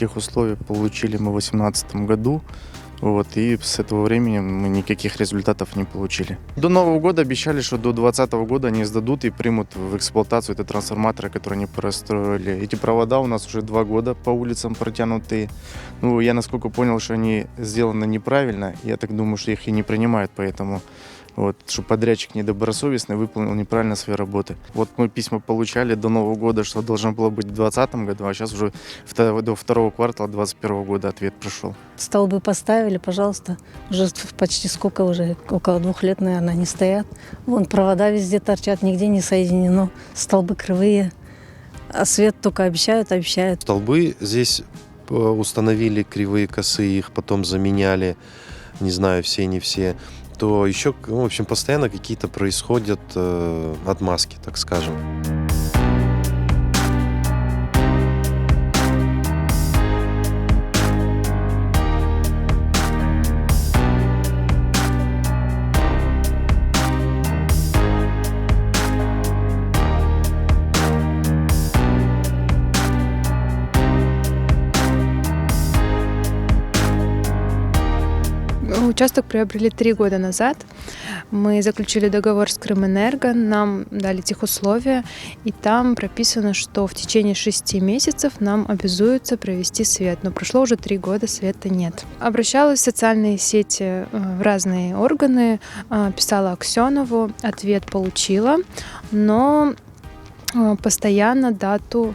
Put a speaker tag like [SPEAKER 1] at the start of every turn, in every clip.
[SPEAKER 1] тех условий получили мы в 2018 году. Вот, и с этого времени мы никаких результатов не получили. До Нового года обещали, что до 2020 года они сдадут и примут в эксплуатацию эти трансформаторы, которые они простроили. Эти провода у нас уже 2 года по улицам протянутые. Ну, я насколько понял, что они сделаны неправильно. Я так думаю, что их и не принимают, поэтому вот, что подрядчик недобросовестный, выполнил неправильно свои работы. Вот мы письма получали до Нового года, что должно было быть в 2020 году, а сейчас уже до второго квартала 2021 года ответ пришел.
[SPEAKER 2] Столбы поставили, пожалуйста. Уже почти сколько уже, около 2 лет, наверное, они стоят. Вон провода везде торчат, нигде не соединено. Столбы кривые. А свет только обещают.
[SPEAKER 3] Столбы здесь установили кривые, косые, их потом заменяли, не знаю, все, не все. То еще, в общем, постоянно какие-то происходят отмазки, так скажем.
[SPEAKER 4] Участок приобрели 3 года назад. Мы заключили договор с Крымэнерго, нам дали техусловия, и там прописано, что в течение 6 месяцев нам обязуются провести свет. Но прошло уже 3 года, света нет. Обращалась в социальные сети, в разные органы, писала Аксенову, ответ получила, но постоянно дату,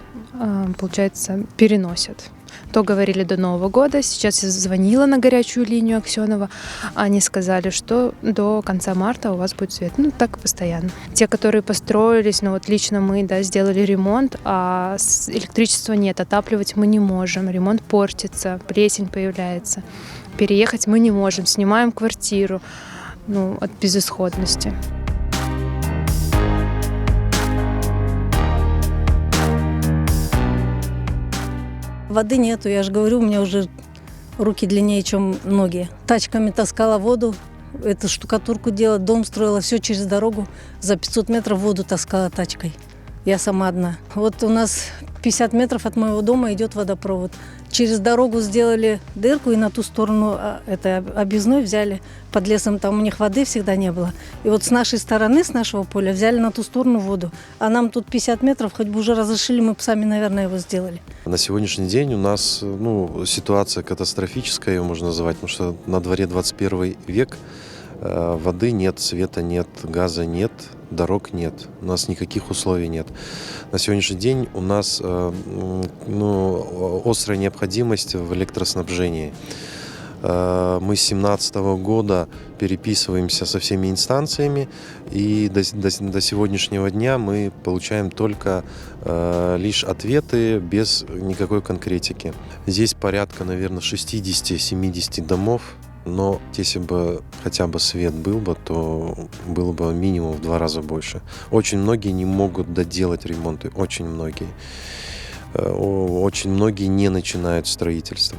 [SPEAKER 4] получается, переносят. То говорили до Нового года, сейчас я звонила на горячую линию Аксенова, они сказали, что до конца марта у вас будет свет. Ну, так постоянно. Те, которые построились, вот лично мы, сделали ремонт, а электричества нет, отапливать мы не можем, ремонт портится, плесень появляется. Переехать мы не можем, снимаем квартиру, от безысходности.
[SPEAKER 2] Воды нету, я же говорю, у меня уже руки длиннее, чем ноги. Тачками таскала воду, эту штукатурку делала, дом строила, все через дорогу. За 500 метров воду таскала тачкой. Я сама одна. Вот у нас 50 метров от моего дома идет водопровод. Через дорогу сделали дырку и на ту сторону объездной взяли. Под лесом там у них воды всегда не было. И вот с нашей стороны, с нашего поля, взяли на ту сторону воду. А нам тут 50 метров, хоть бы уже разрешили, мы бы сами, наверное, его сделали.
[SPEAKER 3] На сегодняшний день у нас ситуация катастрофическая, ее можно назвать, потому что на дворе 21 век. Воды нет, света нет, газа нет, дорог нет. У нас никаких условий нет. На сегодняшний день у нас острая необходимость в электроснабжении. Мы с 2017 года переписываемся со всеми инстанциями, и до сегодняшнего дня мы получаем только лишь ответы без никакой конкретики. Здесь порядка, наверное, 60-70 домов. Но если бы хотя бы свет был бы, то было бы минимум в 2 раза больше. Очень многие не могут доделать ремонты, очень многие. Очень многие не начинают строительство.